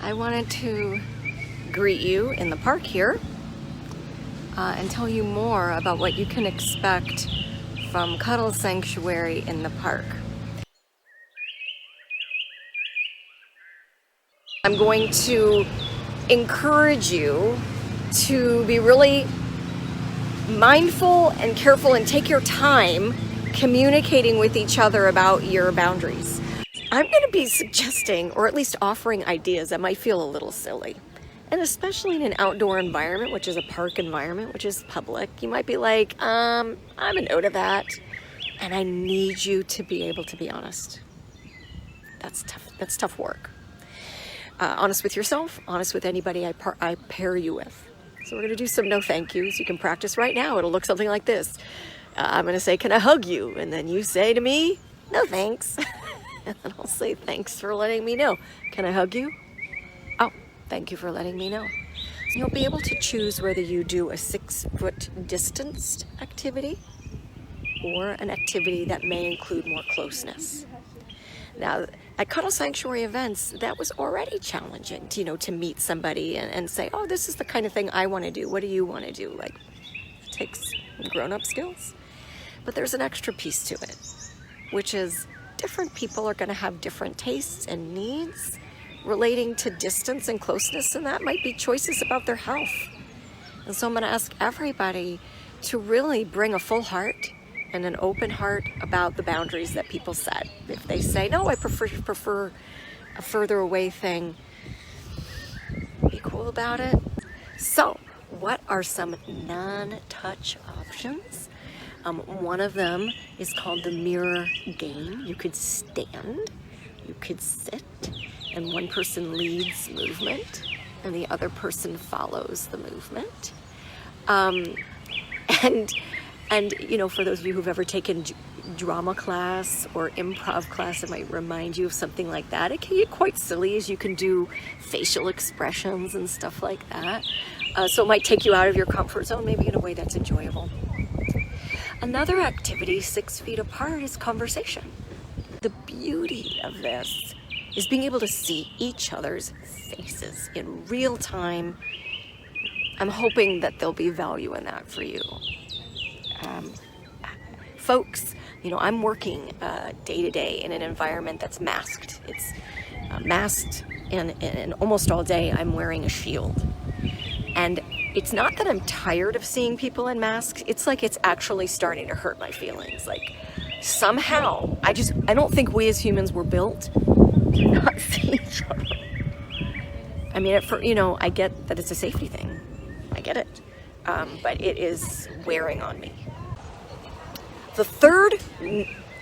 I wanted to greet you in the park here and tell you more about what you can expect from Cuddle Sanctuary in the park. I'm going to encourage you to be really mindful and careful and take your time communicating with each other about your boundaries. I'm going to be suggesting, or at least offering ideas that might feel a little silly. And especially in an outdoor environment, which is a park environment, which is public, you might be like, I'm a no to that. And I need you to be able to be honest. That's tough. That's tough work. Honest with yourself, honest with anybody I pair you with. So we're going to do some no thank yous. You can practice right now. It'll look something like this. I'm going to say, can I hug you? And then you say to me, no thanks. And then I'll say, thanks for letting me know. Can I hug you? Oh, thank you for letting me know. You'll be able to choose whether you do a 6-foot distanced activity or an activity that may include more closeness. Now, at Cuddle Sanctuary events, that was already challenging, to meet somebody and say, oh, this is the kind of thing I want to do. What do you want to do? Like, it takes grown-up skills. But there's an extra piece to it, which is different people are going to have different tastes and needs relating to distance and closeness, and that might be choices about their health. And so I'm going to ask everybody to really bring a full heart and an open heart about the boundaries that people set. If they say, no, I prefer a further away thing, be cool about it. So, what are some non-touch options? One of them is called the mirror game. You could stand, you could sit, and one person leads movement, and the other person follows the movement. And for those of you who've ever taken drama class or improv class, it might remind you of something like that. It can get quite silly as you can do facial expressions and stuff like that. So it might take you out of your comfort zone, maybe in a way that's enjoyable. Another activity 6 feet apart is conversation. The beauty of this is being able to see each other's faces in real time. I'm hoping that there'll be value in that for you. Folks, I'm working day to day in an environment that's masked. It's masked, and almost all day I'm wearing a shield. And it's not that I'm tired of seeing people in masks. It's like it's actually starting to hurt my feelings. Like somehow, I don't think we as humans were built to not see each other. I mean, I get that it's a safety thing. I get it. But it is wearing on me. The third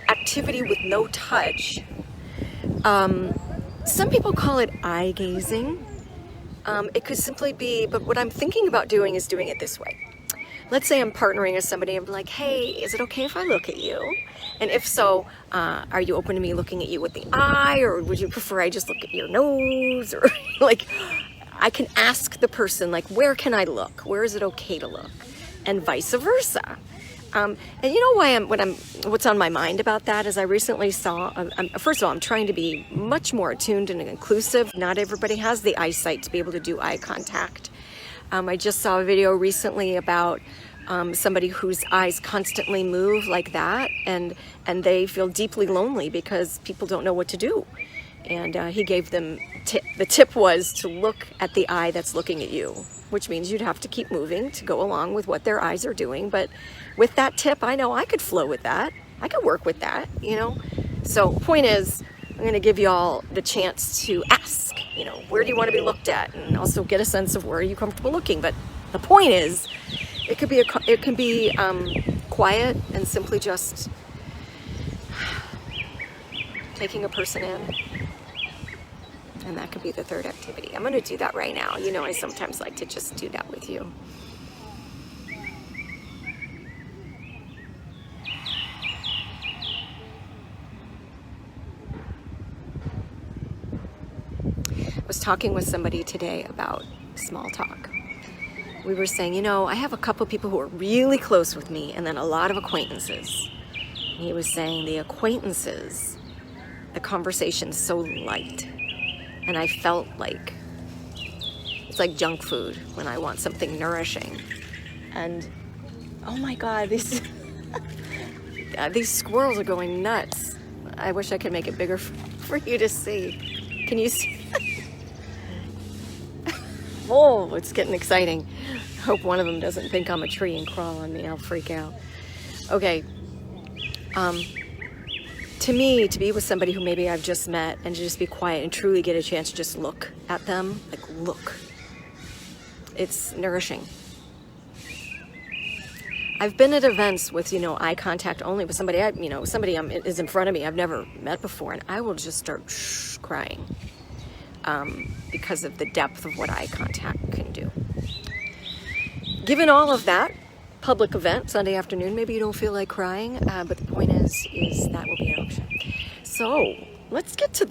activity with no touch, some people call it eye gazing. It could simply be, but what I'm thinking about doing is doing it this way. Let's say I'm partnering with somebody and I'm like, hey, is it okay if I look at you? And if so, are you open to me looking at you with the eye, or would you prefer I just look at your nose? Or like, I can ask the person, like, where can I look? Where is it okay to look? And vice versa. And you know why what's on my mind about that is I recently saw, first of all, I'm trying to be much more attuned and inclusive. Not everybody has the eyesight to be able to do eye contact. I just saw a video recently about somebody whose eyes constantly move like that, and they feel deeply lonely because people don't know what to do. And he gave them, the tip was to look at the eye that's looking at you, which means you'd have to keep moving to go along with what their eyes are doing. But with that tip, I know I could flow with that. I could work with that, So point is, I'm going to give you all the chance to ask, where do you want to be looked at? And also get a sense of where are you comfortable looking. But the point is, it can be quiet and simply just taking a person in. And that could be the third activity. I'm going to do that right now. I sometimes like to just do that with you. I was talking with somebody today about small talk. We were saying, I have a couple people who are really close with me and then a lot of acquaintances. And he was saying the acquaintances, the conversation's so light. And I felt like It's like junk food when I want something nourishing. And oh my God, these squirrels are going nuts. I wish I could make it bigger for you to see. Can you see? Oh, it's getting exciting. Hope one of them doesn't think I'm a tree and crawl on me. I'll freak out. Okay. To me, to be with somebody who maybe I've just met and to just be quiet and truly get a chance to just look at them, like look, it's nourishing. I've been at events with, eye contact only with somebody, somebody is in front of me I've never met before, and I will just start crying because of the depth of what eye contact can do. Given all of that, public event, Sunday afternoon, maybe you don't feel like crying, but the point is that will be an option. So let's get to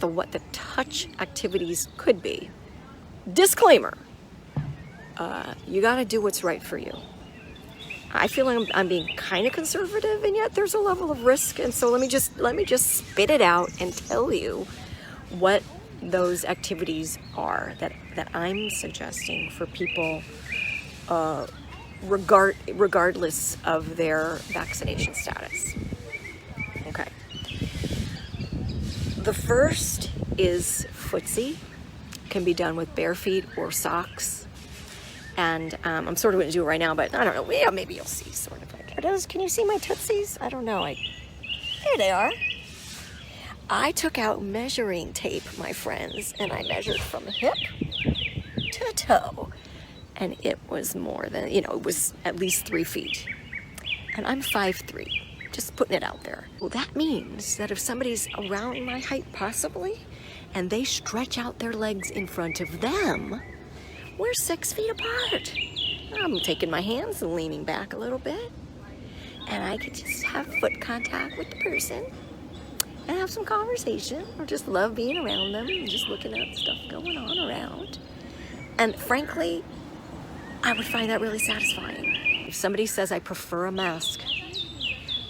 what the touch activities could be. Disclaimer, you got to do what's right for you. I feel like I'm being kind of conservative, and yet there's a level of risk, and so let me just spit it out and tell you what those activities are that I'm suggesting for people regardless of their vaccination status. Okay. The first is footsie. Can be done with bare feet or socks. And I'm sort of going to do it right now, but I don't know. Yeah, maybe you'll see sort of like it. Can you see my tootsies? I don't know. There they are. I took out measuring tape, my friends, and I measured from hip to toe. And it was more than, it was at least 3 feet. And I'm 5'3", just putting it out there. Well, that means that if somebody's around my height, possibly, and they stretch out their legs in front of them, we're 6 feet apart. I'm taking my hands and leaning back a little bit. And I can just have foot contact with the person and have some conversation, or just love being around them and just looking at stuff going on around. And frankly, I would find that really satisfying. If somebody says, I prefer a mask,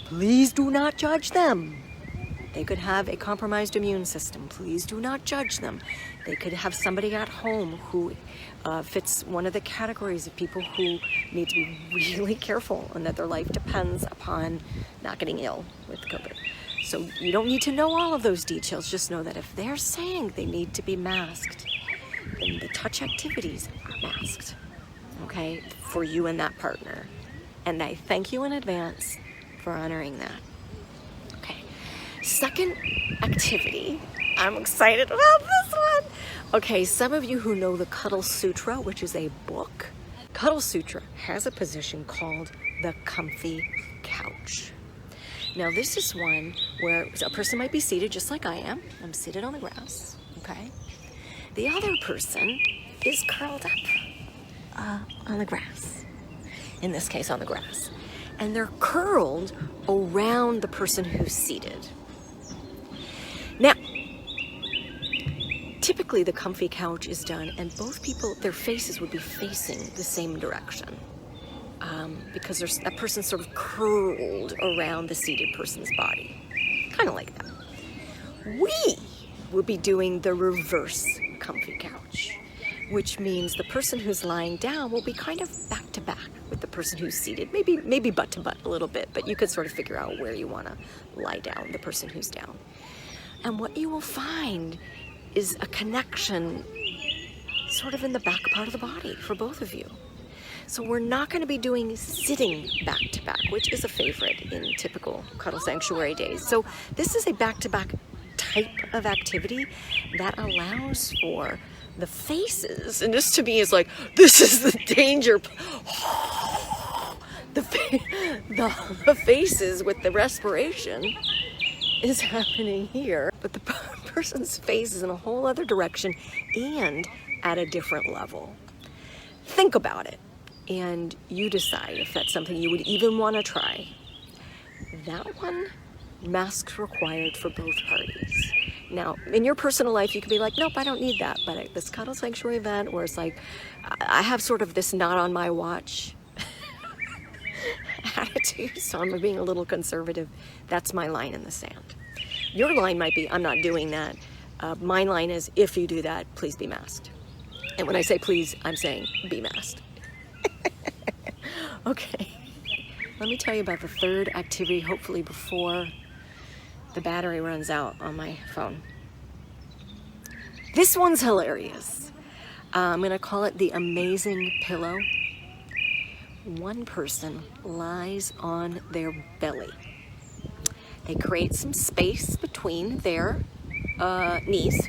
please do not judge them. They could have a compromised immune system. Please do not judge them. They could have somebody at home who fits one of the categories of people who need to be really careful and that their life depends upon not getting ill with COVID. So you don't need to know all of those details. Just know that if they're saying they need to be masked, then the touch activities are masked. Okay, for you and that partner. And I thank you in advance for honoring that. Okay, second activity. I'm excited about this one. Okay, some of you who know the Cuddle Sutra, which is a book, Cuddle Sutra has a position called the comfy couch. Now this is one where a person might be seated just like I am. I'm seated on the grass, okay? The other person is curled up on the grass, in this case on the grass, and they're curled around the person who's seated. Now, typically the comfy couch is done and both people, their faces would be facing the same direction because there's that person sort of curled around the seated person's body, kind of like that. We will be doing the reverse comfy couch, which means the person who's lying down will be kind of back to back with the person who's seated, maybe butt to butt a little bit, but you could sort of figure out where you want to lie down, the person who's down. And what you will find is a connection sort of in the back part of the body for both of you. So we're not going to be doing sitting back to back, which is a favorite in typical Cuddle Sanctuary days. So this is a back to back type of activity that allows for the faces, and this to me is like, this is the danger. The faces with the respiration is happening here, but the person's face is in a whole other direction and at a different level. Think about it, and you decide if that's something you would even want to try. That one, masks required for both parties. Now, in your personal life, you could be like, nope, I don't need that. But at this Cuddle Sanctuary event where it's like, I have sort of this not on my watch attitude, so I'm being a little conservative. That's my line in the sand. Your line might be, I'm not doing that. My line is, if you do that, please be masked. And when I say please, I'm saying be masked. Okay, let me tell you about the third activity, hopefully before the battery runs out on my phone. This one's hilarious. I'm gonna call it the amazing pillow. One person lies on their belly. They create some space between their knees,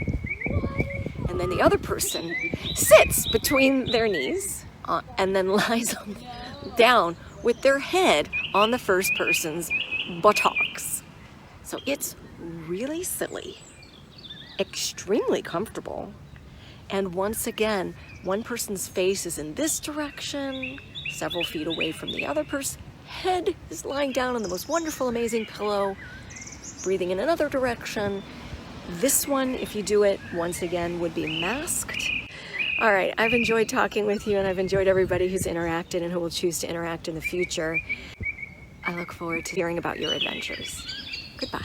and then the other person sits between their knees and then lies down with their head on the first person's buttocks. So it's really silly, extremely comfortable, and once again, one person's face is in this direction, several feet away from the other person. Head is lying down on the most wonderful, amazing pillow, breathing in another direction. This one, if you do it, once again, would be masked. All right, I've enjoyed talking with you, and I've enjoyed everybody who's interacted and who will choose to interact in the future. I look forward to hearing about your adventures. Goodbye.